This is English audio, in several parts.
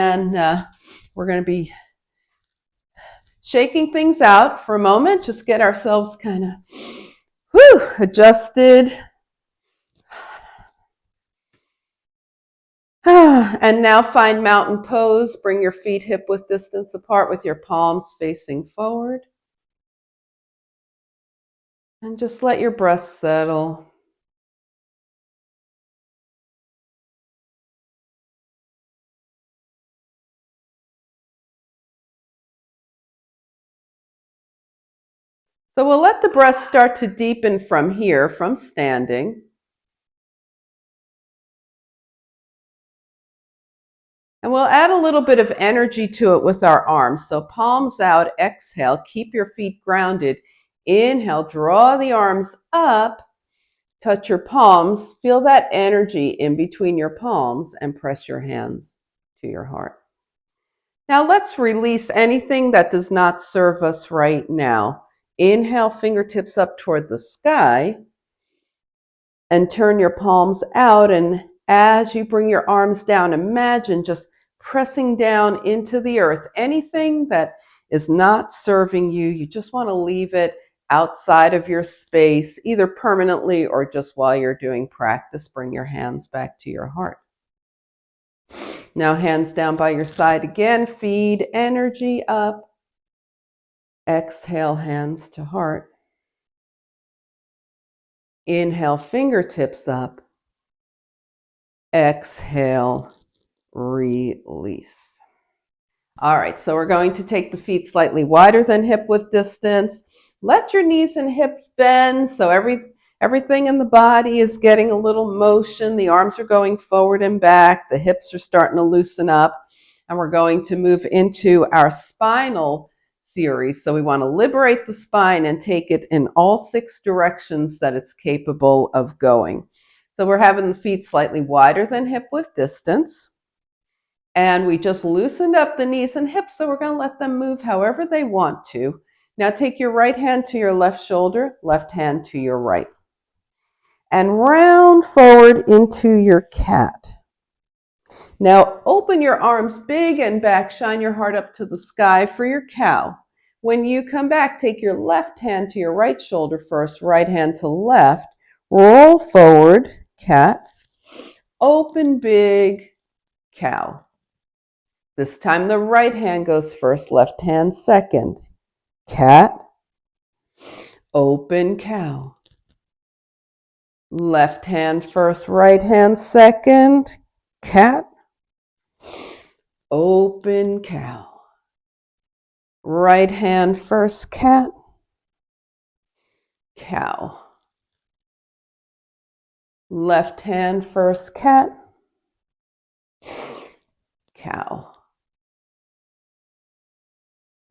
And we're going to be shaking things out for a moment. Just get ourselves kind of adjusted. And now find mountain pose. Bring your feet hip-width distance apart with your palms facing forward. And just let your breath settle. So we'll let the breath start to deepen from here, from standing. And we'll add a little bit of energy to it with our arms. So palms out, exhale, keep your feet grounded. Inhale, draw the arms up, touch your palms, feel that energy in between your palms, and press your hands to your heart. Now let's release anything that does not serve us right now. Inhale, fingertips up toward the sky, and turn your palms out. And as you bring your arms down, imagine just pressing down into the earth. Anything that is not serving you, you just want to leave it outside of your space, either permanently or just while you're doing practice. Bring your hands back to your heart. Now hands down by your side again. Feed energy up. Exhale, hands to heart. Inhale, fingertips up. Exhale, release. All right, so we're going to take the feet slightly wider than hip-width distance. Let your knees and hips bend so everything in the body is getting a little motion. The arms are going forward and back. The hips are starting to loosen up. And we're going to move into our spinal series. So we want to liberate the spine and take it in all 6 directions that it's capable of going. So we're having the feet slightly wider than hip-width distance. And we just loosened up the knees and hips, so we're going to let them move however they want to. Now take your right hand to your left shoulder, left hand to your right. And round forward into your cat. Now open your arms big and back, shine your heart up to the sky for your cow. When you come back, take your left hand to your right shoulder first, right hand to left. Roll forward, cat. Open big, cow. This time the right hand goes first, left hand second. Cat, open cow. Left hand first, right hand second. Cat, open cow. Right hand first, cat. Cow. Left hand first, cat. Cow.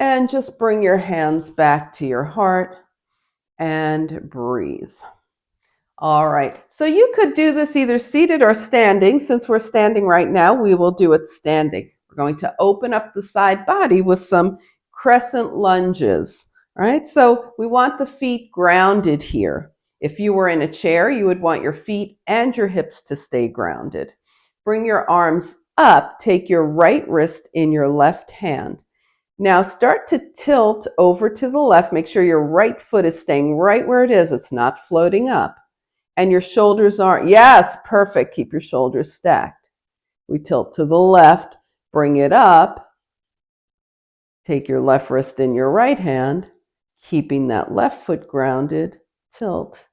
And just bring your hands back to your heart and breathe. All right, so you could do this either seated or standing. Since we're standing right now, we will do it standing. We're going to open up the side body with some crescent lunges. All right, so we want the feet grounded here. If you were in a chair, you would want your feet and your hips to stay grounded. Bring your arms up, take your right wrist in your left hand. Now start to tilt over to the left. Make sure your right foot is staying right where it is. It's not floating up. And your shoulders aren't, yes, perfect. Keep your shoulders stacked. We tilt to the left, bring it up. Take your left wrist in your right hand, keeping that left foot grounded. Tilt.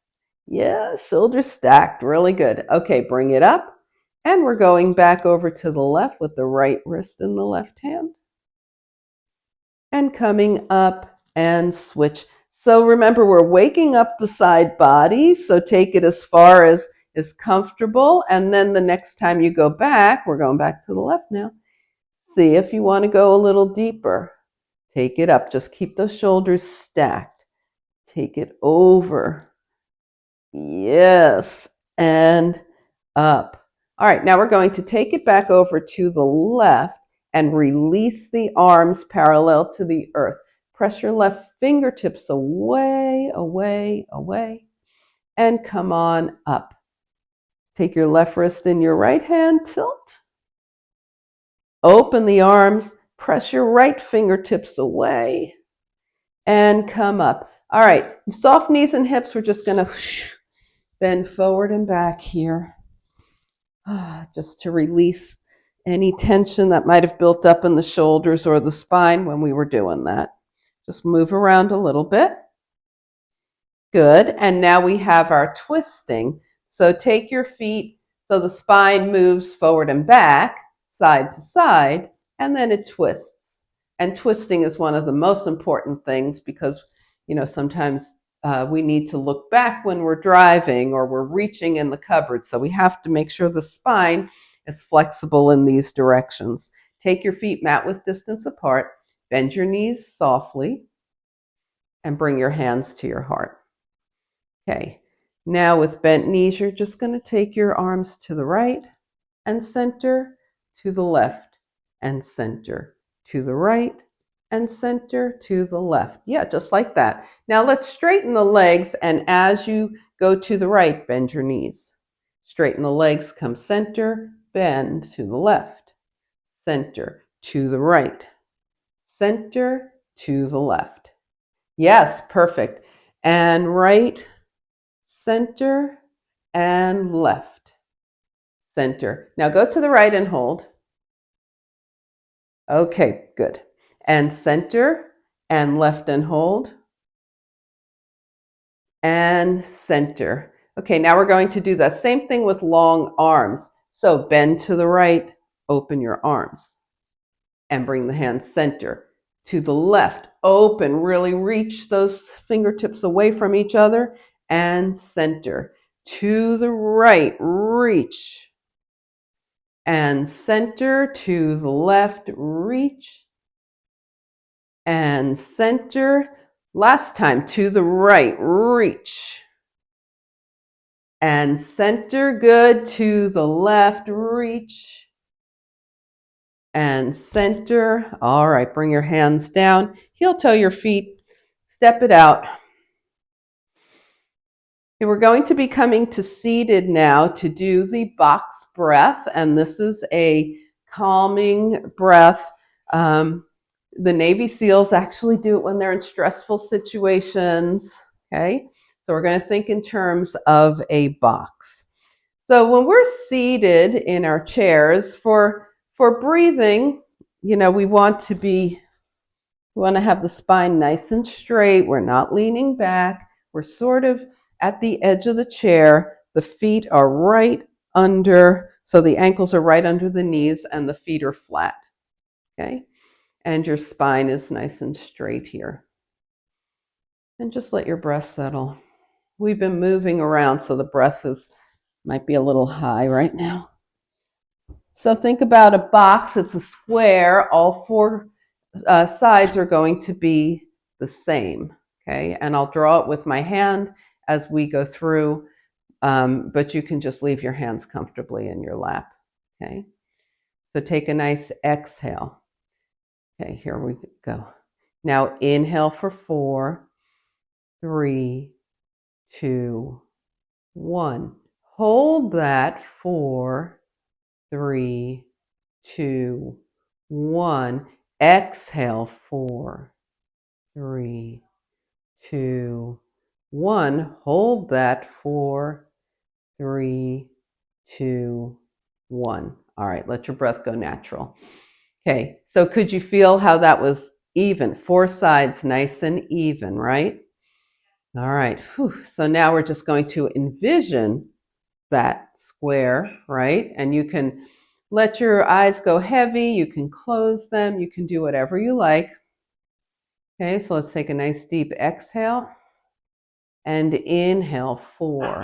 Yeah, shoulders stacked, really good. Okay, bring it up. And we're going back over to the left with the right wrist in the left hand. And coming up and switch. So remember, we're waking up the side body, so take it as far as is comfortable. And then the next time you go back, we're going back to the left now. See if you want to go a little deeper. Take it up. Just keep those shoulders stacked. Take it over. Yes. And up. All right, now we're going to take it back over to the left and release the arms parallel to the earth. Press your left fingertips away, away, away, and come on up. Take your left wrist in your right hand, tilt. Open the arms, press your right fingertips away, and come up. All right, soft knees and hips, we're just going to bend forward and back here, just to release any tension that might have built up in the shoulders or the spine when we were doing that. Just move around a little bit. Good. And now we have our twisting. So take your feet so the spine moves forward and back, side to side, and then it twists. And twisting is one of the most important things because, sometimes we need to look back when we're driving or we're reaching in the cupboard. So we have to make sure the spine is flexible in these directions. Take your feet mat width distance apart, bend your knees softly, and bring your hands to your heart. Okay, now with bent knees, you're just going to take your arms to the right and center, to the left and center, to the right and center, to the left. Yeah, just like that. Now let's straighten the legs, and as you go to the right, bend your knees. Straighten the legs, come center, bend to the left, center, to the right, center, to the left. Yes, perfect. And right, center, and left, center. Now go to the right and hold. Okay, good. And center, and left and hold, and center. Okay, now we're going to do the same thing with long arms. So bend to the right, open your arms, and bring the hands center. To the left, open, really reach those fingertips away from each other, and center. To the right, reach, and center. To the left, reach, and center. Last time, to the right, reach, and center. Good. To the left, reach, and center. All right, bring your hands down, heel toe your feet, step it out. Okay, we're going to be coming to seated now to do the box breath, and this is a calming breath. The Navy SEALs actually do it when they're in stressful situations. Okay, so we're going to think in terms of a box. So when we're seated in our chairs for breathing, we want to have the spine nice and straight. We're not leaning back. We're sort of at the edge of the chair. The feet are right under, so the ankles are right under the knees and the feet are flat. Okay? And your spine is nice and straight here. And just let your breath settle. We've been moving around, so the breath might be a little high right now. So think about a box. It's a square. All four sides are going to be the same. Okay, and I'll draw it with my hand as we go through, but you can just leave your hands comfortably in your lap. Okay, so take a nice exhale. Okay, here we go. Now inhale for 4, 3, 2, 1. Hold that 4, 3, 2, 1. Exhale 4, 3, 2, 1. Hold that 4, 3, 2, 1. All right, let your breath go natural. Okay, so could you feel how that was even? 4 sides nice and even, right? All right, so now we're just going to envision that square, right? And you can let your eyes go heavy, you can close them, you can do whatever you like. Okay, so let's take a nice deep exhale and inhale 4.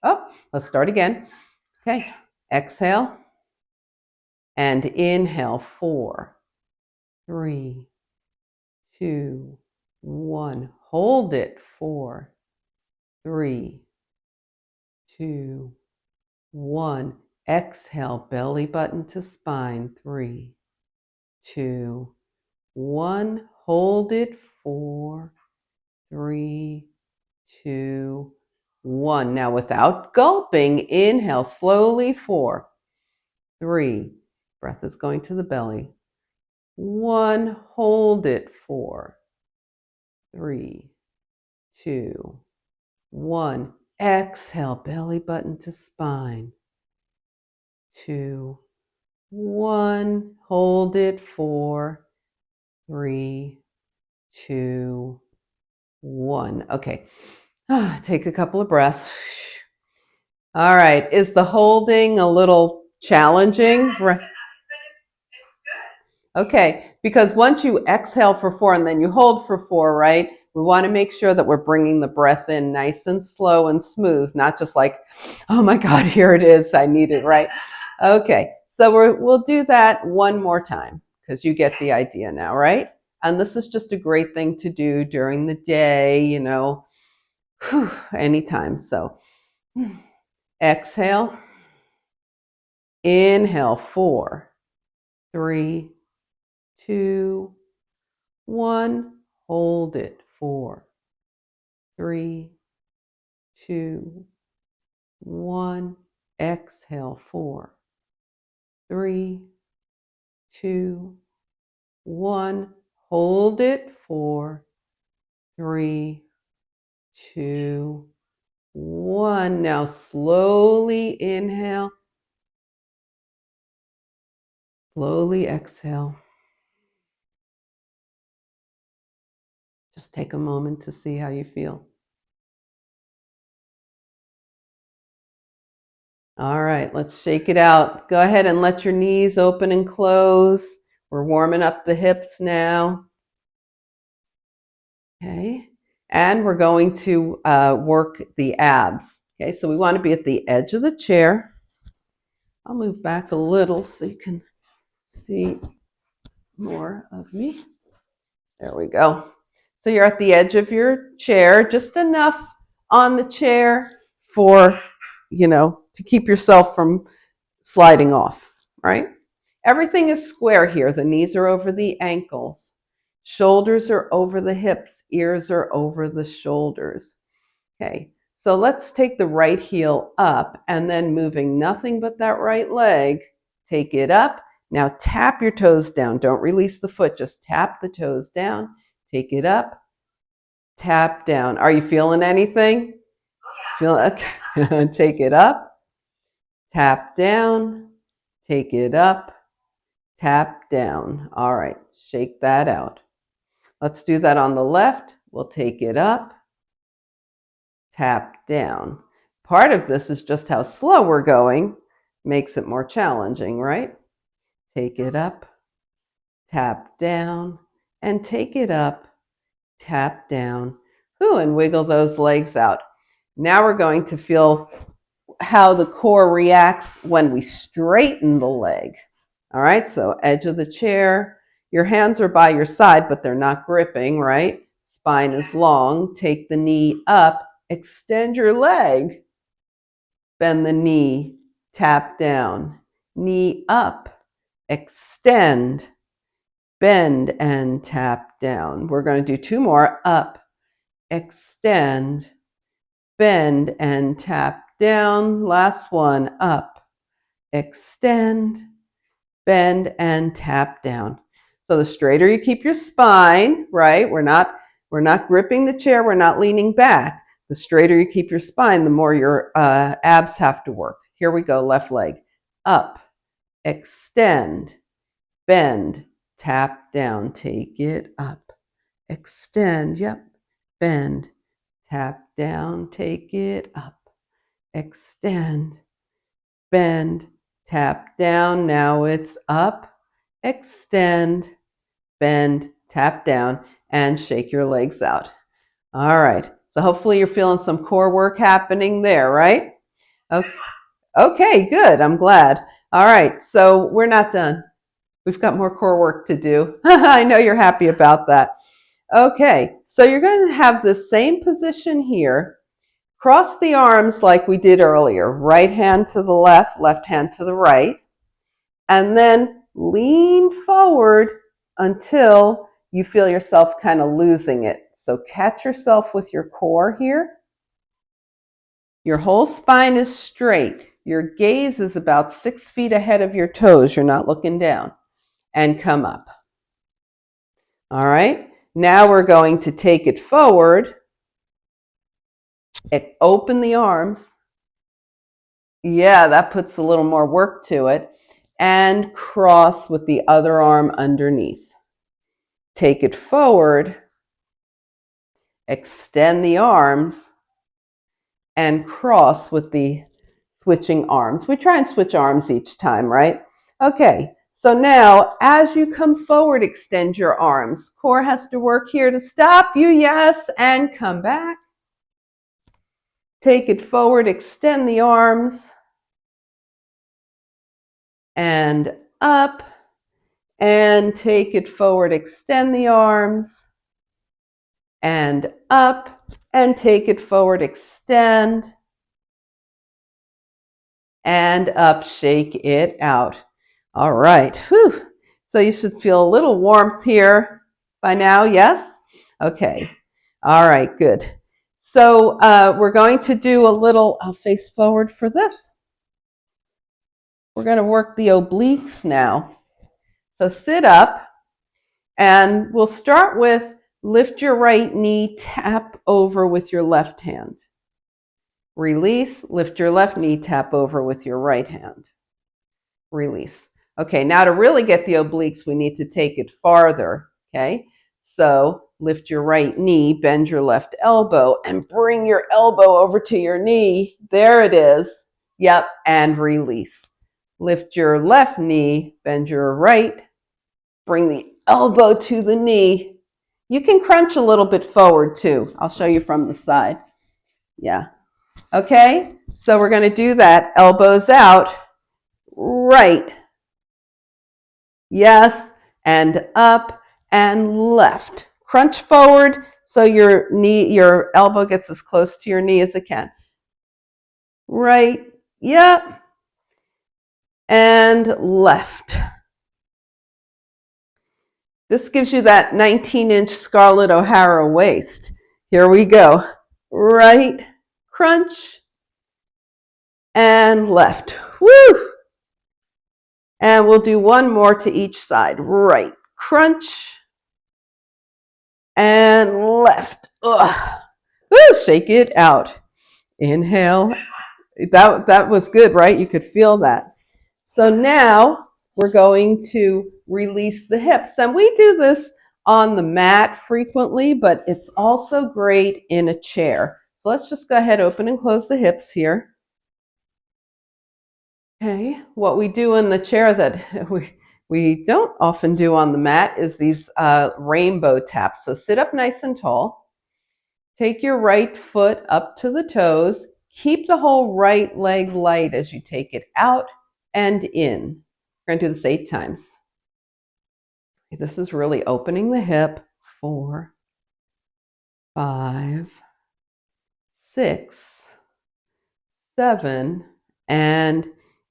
Oh, let's start again. Okay, exhale and inhale 4, 3, 2, 1. Hold it 4, 3, 2, 1. Exhale, belly button to spine. 3, 2, 1. Hold it 4, 3, 2, 1. Now without gulping, inhale slowly 4, 3, Breath is going to the belly. 1, hold it. 4, 3, 2, 1. Exhale, belly button to spine. 2, 1. Hold it. 4, 3, 2, 1. Okay. Take a couple of breaths. All right. Is the holding a little challenging? Okay, because once you exhale for 4 and then you hold for 4, right? We want to make sure that we're bringing the breath in nice and slow and smooth, not just like, oh my God, here it is. I need it, right? Okay, so we'll do that one more time because you get the idea now, right? And this is just a great thing to do during the day, you know, anytime. So exhale, inhale, 4, 3, 2, 1, hold it. 4, 3, 2, 1. Exhale. 4, 3, 2, 1. Hold it. 4, 3, 2, 1. Now slowly inhale. Slowly exhale. Just take a moment to see how you feel. All right, let's shake it out. Go ahead and let your knees open and close. We're warming up the hips now. Okay, and we're going to work the abs. Okay, so we want to be at the edge of the chair. I'll move back a little so you can see more of me. There we go. So you're at the edge of your chair, just enough on the chair for, to keep yourself from sliding off, right? Everything is square here. The knees are over the ankles. Shoulders are over the hips. Ears are over the shoulders. Okay, so let's take the right heel up and then moving nothing but that right leg, take it up. Now tap your toes down. Don't release the foot. Just tap the toes down. Take it up. Tap down. Are you feeling anything? Okay. Take it up. Tap down. Take it up. Tap down. All right. Shake that out. Let's do that on the left. We'll take it up. Tap down. Part of this is just how slow we're going. Makes it more challenging, right? Take it up. Tap down. And take it up. Tap down. Ooh, and wiggle those legs out. Now we're going to feel how the core reacts when we straighten the leg. All right, so edge of the chair. Your hands are by your side, but they're not gripping, right? Spine is long. Take the knee up. Extend your leg. Bend the knee. Tap down. Knee up. Extend. Bend and tap down. We're going to do 2 more. Up. Extend. Bend and tap down. Last one. Up. Extend. Bend and tap down. So the straighter you keep your spine, right? We're not gripping the chair. We're not leaning back. The straighter you keep your spine, the more your abs have to work. Here we go. Left leg. Up. Extend. Bend. Tap down. Take it up. Extend. Yep. Bend. Tap down. Take it up. Extend. Bend. Tap down. Now it's up. Extend. Bend. Tap down. And shake your legs out. All right. So hopefully you're feeling some core work happening there, right? Okay, good. I'm glad. All right. So we're not done. We've got more core work to do. I know you're happy about that. Okay. So you're going to have the same position here. Cross the arms like we did earlier. Right hand to the left, left hand to the right. And then lean forward until you feel yourself kind of losing it. So catch yourself with your core here. Your whole spine is straight. your gaze is about 6 feet ahead of your toes. You're not looking down. And come up. All right. Now we're going to take it forward. Open the arms. Yeah, that puts a little more work to it. And cross with the other arm underneath. Take it forward. Extend the arms. And cross with the switching arms. We try and switch arms each time, right? Okay, so now as you come forward, extend your arms. Core has to work here to stop you, yes, and come back. Take it forward, extend the arms, and up, and take it forward, extend the arms, and up, and take it forward, extend, and up, shake it out. All right. Whew. So you should feel a little warmth here by now, yes? Okay. All right, good. So we're going to do a little face forward for this. We're going to work the obliques now. So sit up, and we'll start with lift your right knee, tap over with your left hand. Release, lift your left knee, tap over with your right hand. Release. Okay, now to really get the obliques, we need to take it farther, okay? So lift your right knee, bend your left elbow, and bring your elbow over to your knee. There it is. Yep, and release. Lift your left knee, bend your right, bring the elbow to the knee. You can crunch a little bit forward too. I'll show you from the side. Yeah. Okay, so we're going to do that. Elbows out. Right. Yes, and up and left. Crunch forward so your knee, your elbow gets as close to your knee as it can. Right. Yep. And left. This gives you that 19-inch Scarlett O'Hara waist. Here we go. Right. Crunch. And left. Woo! And we'll do one more to each side. Right. Crunch. And left. Ugh. Woo! Shake it out. Inhale. That was good, right? You could feel that. So now we're going to release the hips. And we do this on the mat frequently, but it's also great in a chair. So let's just go ahead, open and close the hips here. Okay, what we do in the chair that we don't often do on the mat is these rainbow taps. So sit up nice and tall. Take your right foot up to the toes. Keep the whole right leg light as you take it out and in. We're going to do this 8 times. This is really opening the hip. 4, 5, 6, 7, and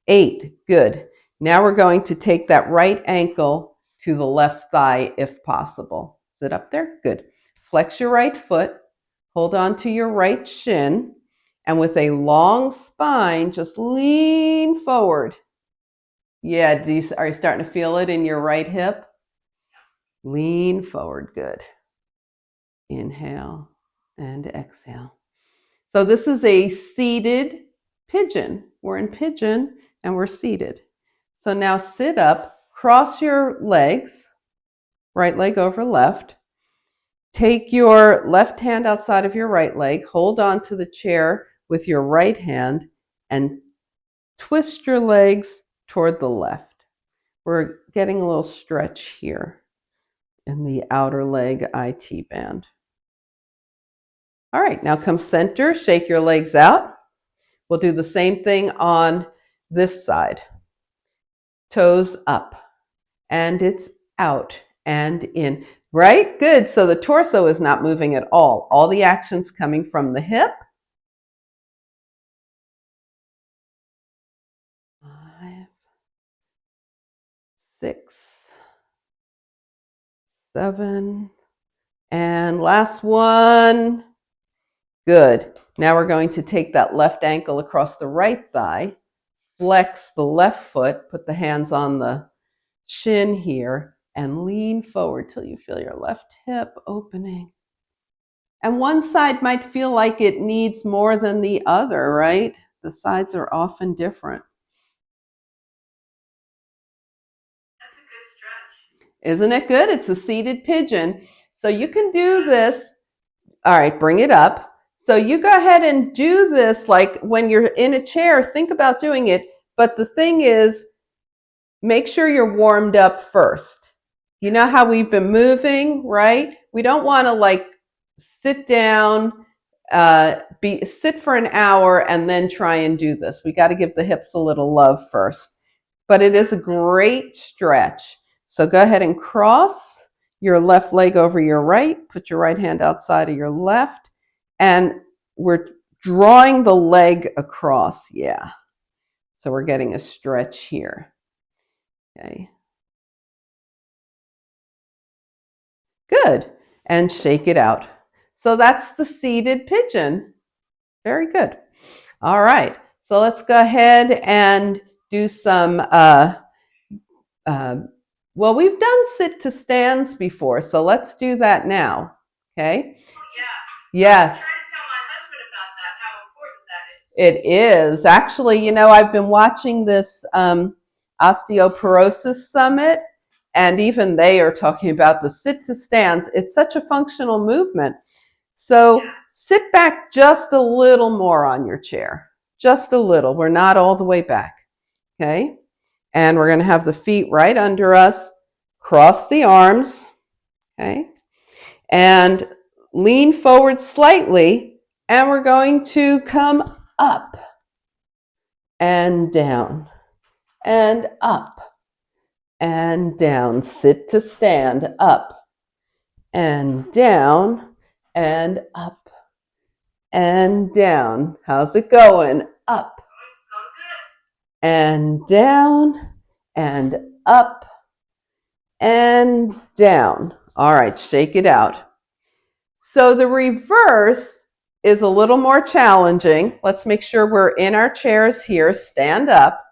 8. Good. Now we're going to take that right ankle to the left thigh if possible. Sit up there. Good. Flex your right foot. Hold on to your right shin. And with a long spine, just lean forward. Yeah, are you starting to feel it in your right hip? Lean forward. Good. Inhale and exhale. So this is a seated pigeon. We're in pigeon and we're seated. So now sit up, cross your legs, right leg over left. Take your left hand outside of your right leg, hold on to the chair with your right hand, and twist your legs toward the left. We're getting a little stretch here in the outer leg IT band. All right, now come center, shake your legs out. We'll do the same thing on this side. Toes up, and it's out and in. Right? Good. So the torso is not moving at all. All the action's coming from the hip. 5, 6, 7, and last one. Good. Now we're going to take that left ankle across the right thigh. flex the left foot, put the hands on the shin here, and lean forward till you feel your left hip opening. And one side might feel like it needs more than the other, right? The sides are often different. That's a good stretch. Isn't it good? It's a seated pigeon. So you can do this. All right, bring it up. So you go ahead and do this like when you're in a chair, think about doing it. But the thing is, make sure you're warmed up first. You know how we've been moving, right? We don't want to like sit down, sit for an hour and then try and do this. We got to give the hips a little love first. But it is a great stretch. So go ahead and cross your left leg over your right. Put your right hand outside of your left. And we're drawing the leg across. Yeah. So we're getting a stretch here. Okay. Good. And shake it out. So that's the seated pigeon. Very good. All right. So let's go ahead and do some, well, we've done sit to stands before, so let's do that now. Okay? Yeah. Yes. I was trying to tell my husband about that, how important that is. It is. Actually, you know, I've been watching this osteoporosis summit, and even they are talking about the sit to stands. It's such a functional movement. So yes. Sit back just a little more on your chair. Just a little. We're not all the way back. Okay? And we're going to have the feet right under us. Cross the arms. Okay? And lean forward slightly. And we're going to come up and down and up and down. Sit to stand. Up and down and up and down. How's it going? Up and down and up and down. All right, shake it out. So the reverse is a little more challenging. Let's make sure we're in our chairs here. Stand up.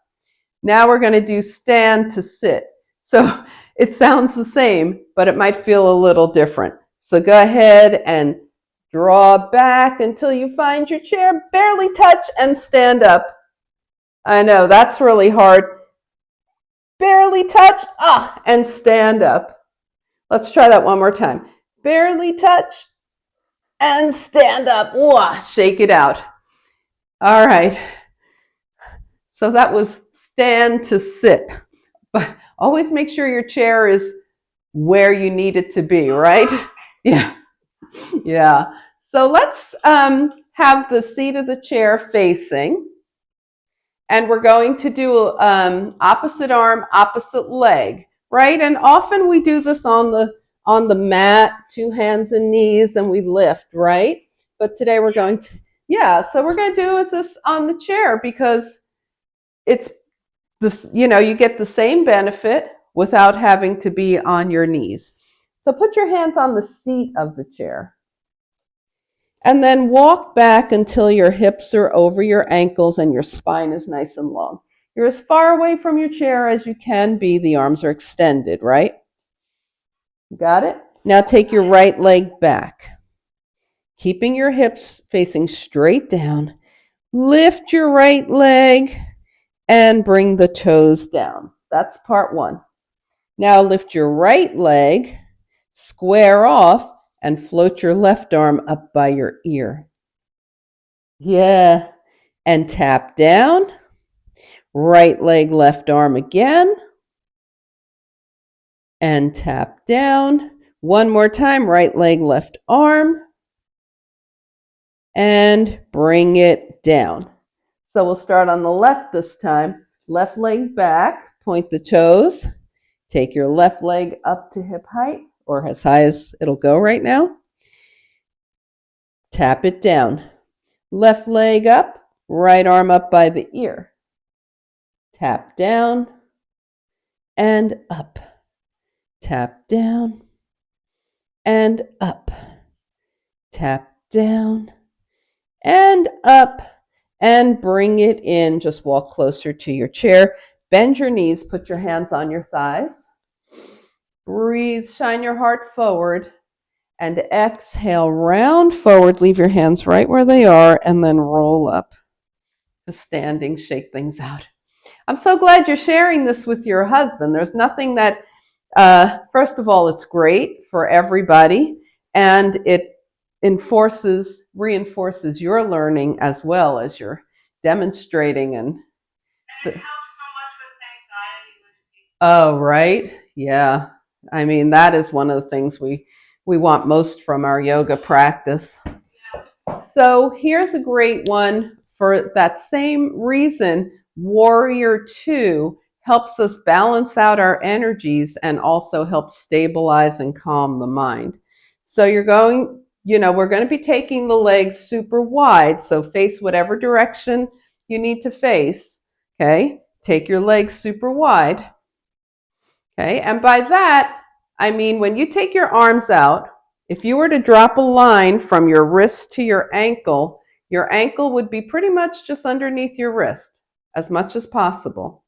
Now we're going to do stand to sit. So it sounds the same, but it might feel a little different. So go ahead and draw back until you find your chair, barely touch, and stand up. I know, that's really hard. Barely touch, and stand up. Let's try that one more time. Barely touch, and stand up. Wah, shake it out. All right. So that was stand to sit. But always make sure your chair is where you need it to be, right? Yeah. Yeah. So let's have the seat of the chair facing. And we're going to do opposite arm, opposite leg, right? And often we do this on the mat, 2 hands and knees, and we lift, right? But today we're going to, so we're going to do this on the chair because it's this, you know, you get the same benefit without having to be on your knees. So put your hands on the seat of the chair. And then walk back until your hips are over your ankles and your spine is nice and long. You're as far away from your chair as you can be. The arms are extended, right? Got it? Now take your right leg back. Keeping your hips facing straight down. Lift your right leg and bring the toes down. That's part 1. Now lift your right leg, square off, and float your left arm up by your ear. Yeah. And tap down. Right leg, left arm again. And tap down. One more time. Right leg, left arm. And bring it down. So we'll start on the left this time. Left leg back. Point the toes. Take your left leg up to hip height, or as high as it'll go right now. Tap it down. Left leg up, right arm up by the ear. Tap down and up. Tap down and up. Tap down and up and bring it in. Just walk closer to your chair. Bend your knees, put your hands on your thighs. Breathe, shine your heart forward, and exhale, round forward. Leave your hands right where they are, and then roll up to standing. Shake things out. I'm so glad you're sharing this with your husband. There's nothing that, first of all, it's great for everybody, and it reinforces your learning as well as you're demonstrating. And it helps so much with anxiety, Lucy. Oh, right. Yeah. I mean, that is one of the things we want most from our yoga practice. So here's a great one for that same reason. Warrior 2 helps us balance out our energies and also helps stabilize and calm the mind. So we're going to be taking the legs super wide. So face whatever direction you need to face. Okay. Take your legs super wide. Okay. And by that, I mean, when you take your arms out, if you were to drop a line from your wrist to your ankle would be pretty much just underneath your wrist as much as possible.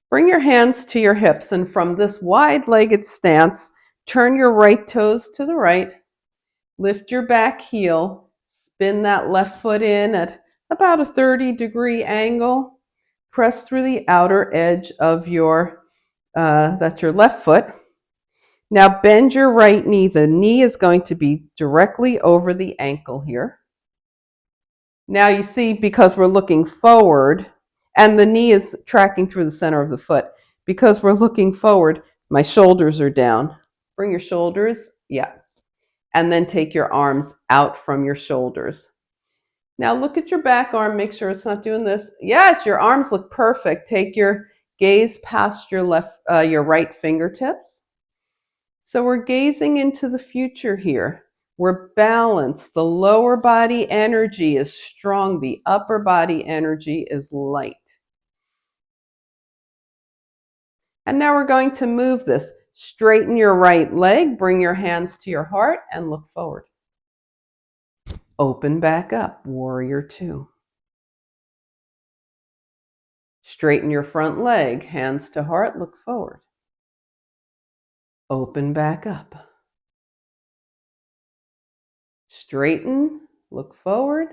Bring your hands to your hips, and from this wide-legged stance, turn your right toes to the right, lift your back heel, spin that left foot in at about a 30-degree angle, press through the outer edge of that's your left foot. Now bend your right knee. The knee is going to be directly over the ankle here. Now you see, because we're looking forward, and the knee is tracking through the center of the foot, because we're looking forward, my shoulders are down. Bring your shoulders, yeah. And then take your arms out from your shoulders. Now look at your back arm, make sure it's not doing this. Yes, your arms look perfect. Take your gaze past your right fingertips. So we're gazing into the future here. We're balanced. The lower body energy is strong. The upper body energy is light. And now we're going to move this. Straighten your right leg, bring your hands to your heart, and look forward. Open back up, warrior 2. Straighten your front leg, hands to heart, look forward. Open back up. Straighten, look forward.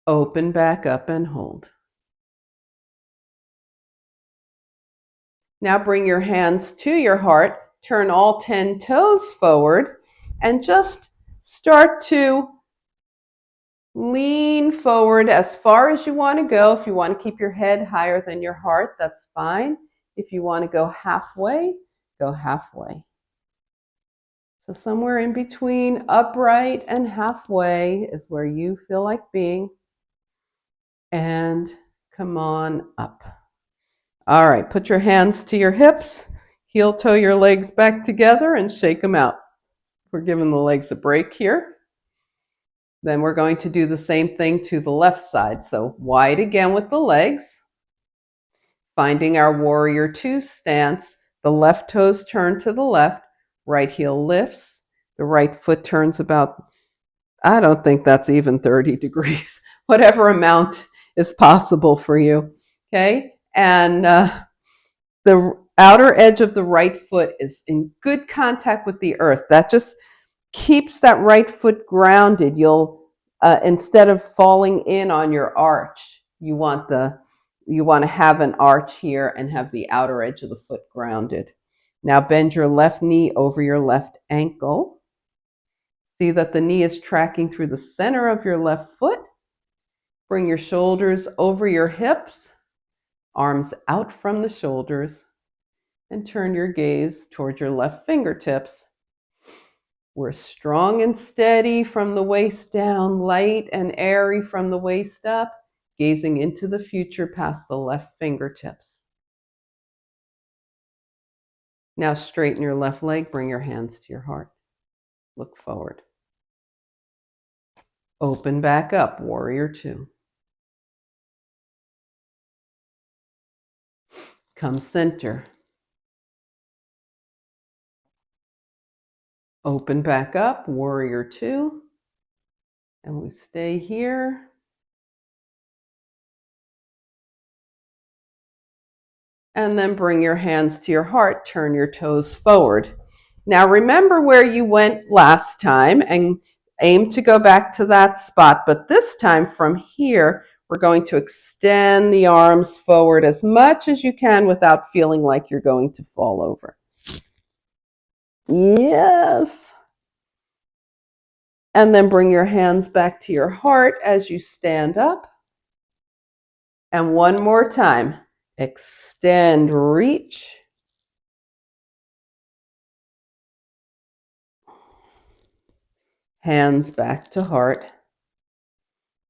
Open back up and hold. Now bring your hands to your heart, turn all 10 toes forward, and just start to lean forward as far as you want to go. If you want to keep your head higher than your heart, that's fine. If you want to go halfway, go halfway. So somewhere in between upright and halfway is where you feel like being. And come on up. All right, put your hands to your hips, heel toe your legs back together and shake them out. We're giving the legs a break here. Then we're going to do the same thing to the left side. So wide again with the legs. Finding our warrior 2 stance. The left toes turn to the left, right heel lifts. The right foot turns about, I don't think that's even 30 degrees, whatever amount is possible for you. Okay, and the outer edge of the right foot is in good contact with the earth. That just keeps that right foot grounded. You'll instead of falling in on your arch, you want to have an arch here and have the outer edge of the foot grounded. Now bend your left knee over your left ankle. See that the knee is tracking through the center of your left foot. Bring your shoulders over your hips, arms out from the shoulders, and turn your gaze toward your left fingertips. We're strong and steady from the waist down, light and airy from the waist up, gazing into the future past the left fingertips. Now straighten your left leg, bring your hands to your heart. Look forward. Open back up, warrior 2. Come center. Open back up, warrior 2. And we stay here. And then bring your hands to your heart, turn your toes forward. Now remember where you went last time and aim to go back to that spot, but this time from here, we're going to extend the arms forward as much as you can without feeling like you're going to fall over. Yes. And then bring your hands back to your heart as you stand up. And one more time. Extend, reach. Hands back to heart.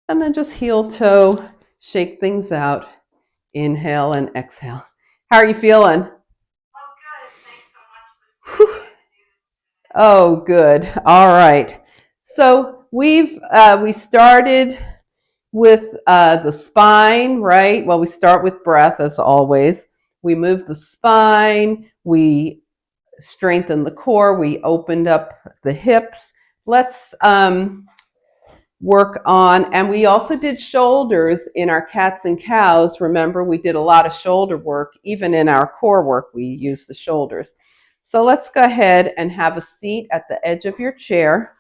And then just heel toe, shake things out. Inhale and exhale. How are you feeling? Oh, good. Thanks so much, Lucy. Oh, good. All right. So we started with the spine, right? Well, we start with breath as always. We move the spine. We strengthen the core. We opened up the hips. Let's work on, and we also did shoulders in our cats and cows. Remember, we did a lot of shoulder work. Even in our core work, we used the shoulders. So let's go ahead and have a seat at the edge of your chair.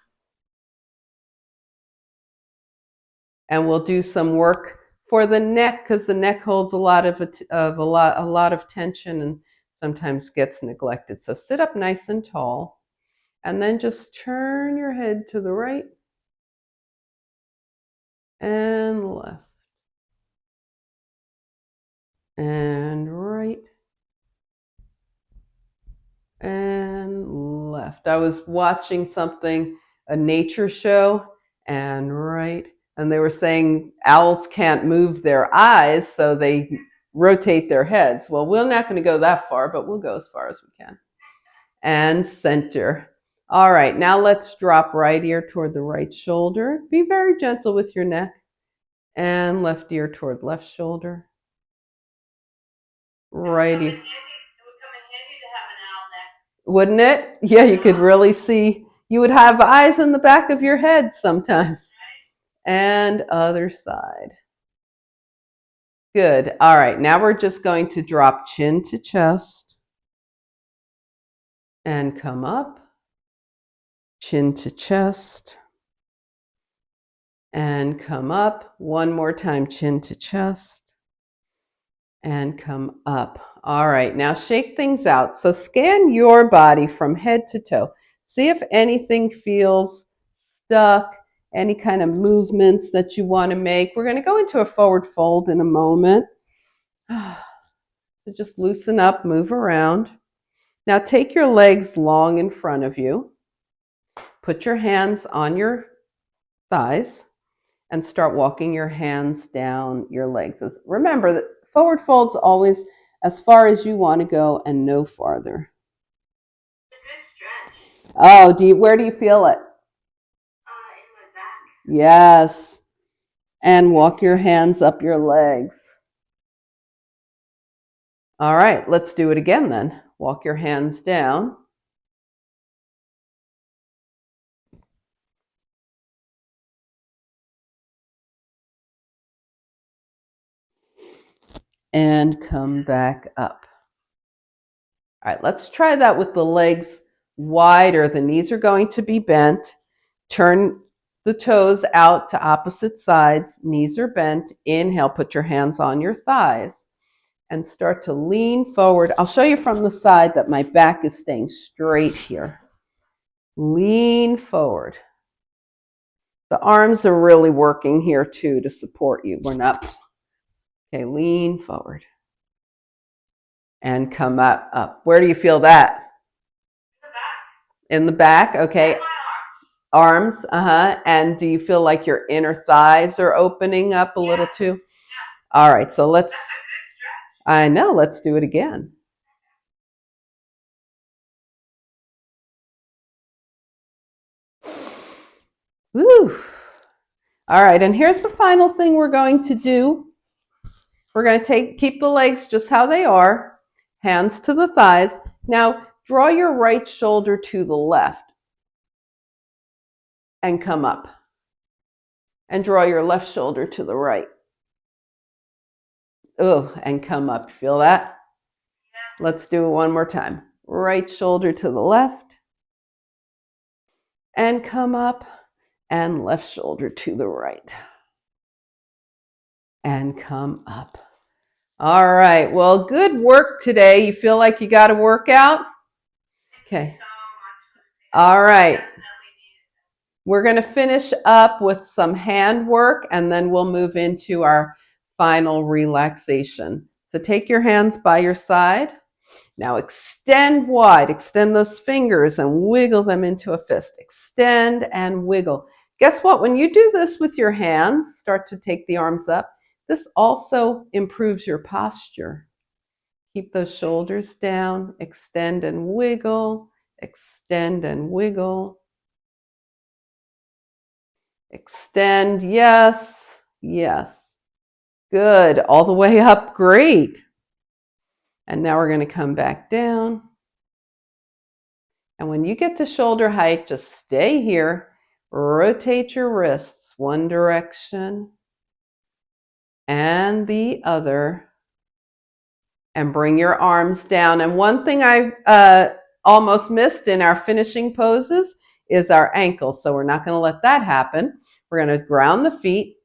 And we'll do some work for the neck, because the neck holds a lot of tension and sometimes gets neglected. So sit up nice and tall, and then just turn your head to the right and left and right and left. I was watching something, a nature show, and right, and they were saying owls can't move their eyes, so they rotate their heads. Well, we're not going to go that far, but we'll go as far as we can. And center. All right, now let's drop right ear toward the right shoulder. Be very gentle with your neck. And left ear toward left shoulder. Right ear. It would come in handy to have an owl neck. Wouldn't it? Yeah, you could really see. You would have eyes in the back of your head sometimes. And other side. Good. All right, now we're just going to drop chin to chest. And come up. Chin to chest. And come up. One more time, chin to chest. And come up. All right, now shake things out. So scan your body from head to toe. See if anything feels stuck, any kind of movements that you want to make. We're going to go into a forward fold in a moment. So just loosen up, move around. Now take your legs long in front of you. Put your hands on your thighs and start walking your hands down your legs. Remember that forward fold's always as far as you want to go and no farther. A good stretch. Oh, where do you feel it? In my back. Yes. And walk your hands up your legs. All right, let's do it again then. Walk your hands down. And come back up. All right, let's try that with the legs wider. The knees are going to be bent. Turn the toes out to opposite sides. Knees are bent. Inhale, put your hands on your thighs and start to lean forward. I'll show you from the side that my back is staying straight here. Lean forward. The arms are really working here too to support you. We're not. Okay, lean forward. And come up. Where do you feel that? In the back, okay. And my Arms, And do you feel like your inner thighs are opening up a little too? All right, so let's, I know, let's do it again. Woo. All right, and here's the final thing we're going to do. We're going to keep the legs just how they are, hands to the thighs. Now, draw your right shoulder to the left and come up. And draw your left shoulder to the right. Oh, and come up. Feel that? Let's do it one more time. Right shoulder to the left and come up, and left shoulder to the right and come up. All right, well, good work today. You feel like you got a workout? Okay. All right. We're going to finish up with some hand work, and then we'll move into our final relaxation. So take your hands by your side. Now extend wide, extend those fingers and wiggle them into a fist. Extend and wiggle. Guess what? When you do this with your hands, start to take the arms up, this also improves your posture. Keep those shoulders down, extend and wiggle, extend and wiggle. Extend, yes, yes. Good, all the way up, great. And now we're going to come back down. And when you get to shoulder height, just stay here. Rotate your wrists one direction and the other. And bring your arms down. And one thing I almost missed in our finishing poses is our ankles. So we're not going to let that happen. We're going to ground the feet.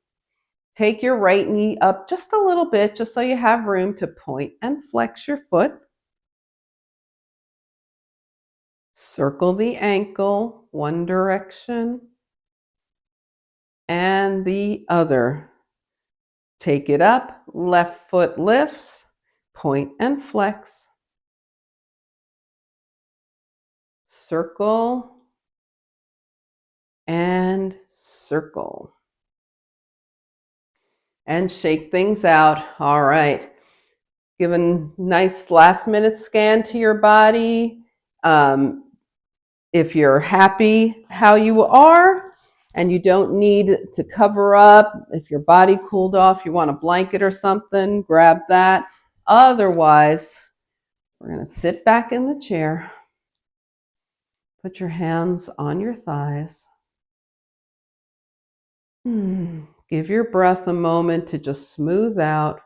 Take your right knee up just a little bit, just so you have room to point and flex your foot. Circle the ankle one direction and the other. Take it up, left foot lifts, point and flex. Circle and circle. And shake things out. All right. Give a nice last minute scan to your body. If you're happy how you are and you don't need to cover up, if your body cooled off, you want a blanket or something, grab that. Otherwise, we're going to sit back in the chair. Put your hands on your thighs. Give your breath a moment to just smooth out.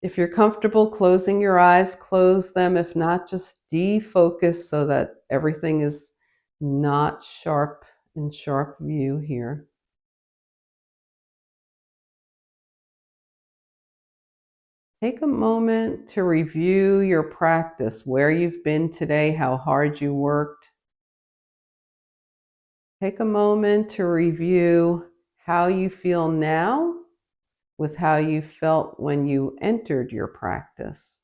If you're comfortable closing your eyes, close them. If not, just defocus so that everything is not sharp in sharp view here. Take a moment to review your practice, where you've been today, how hard you worked. Take a moment to review how you feel now with how you felt when you entered your practice.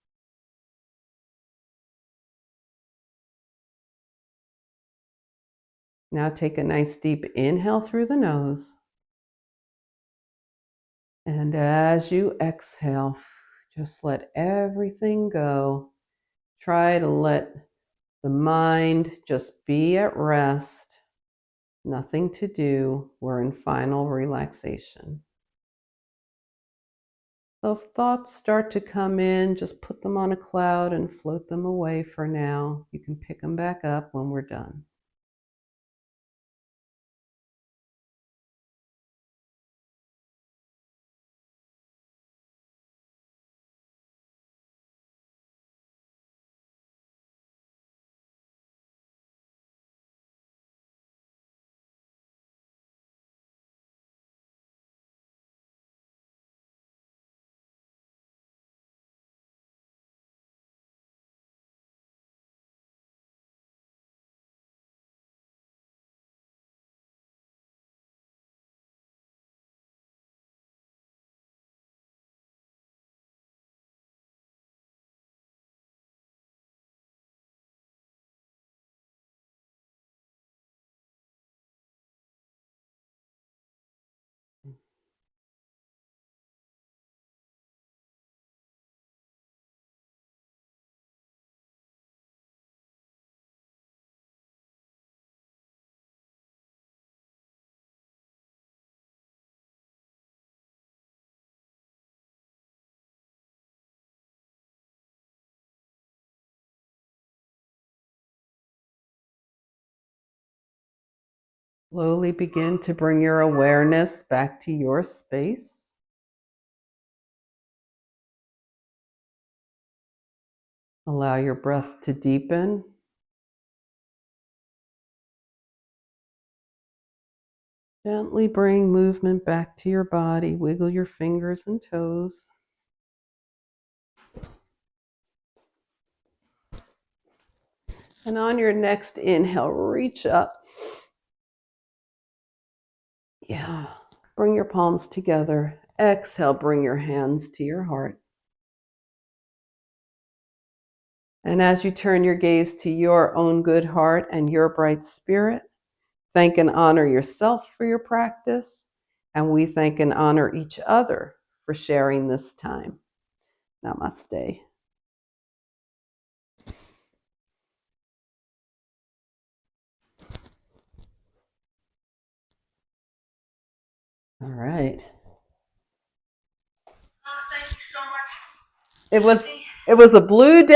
Now take a nice deep inhale through the nose. And as you exhale, just let everything go. Try to let the mind just be at rest. Nothing to do. We're in final relaxation. So if thoughts start to come in, just put them on a cloud and float them away for now. You can pick them back up when we're done. Slowly begin to bring your awareness back to your space. Allow your breath to deepen. Gently bring movement back to your body. Wiggle your fingers and toes. And on your next inhale, reach up. Yeah. Bring your palms together. Exhale, bring your hands to your heart. And as you turn your gaze to your own good heart and your bright spirit, thank and honor yourself for your practice. And we thank and honor each other for sharing this time. Namaste. All right. Thank you so much. It was a blue day.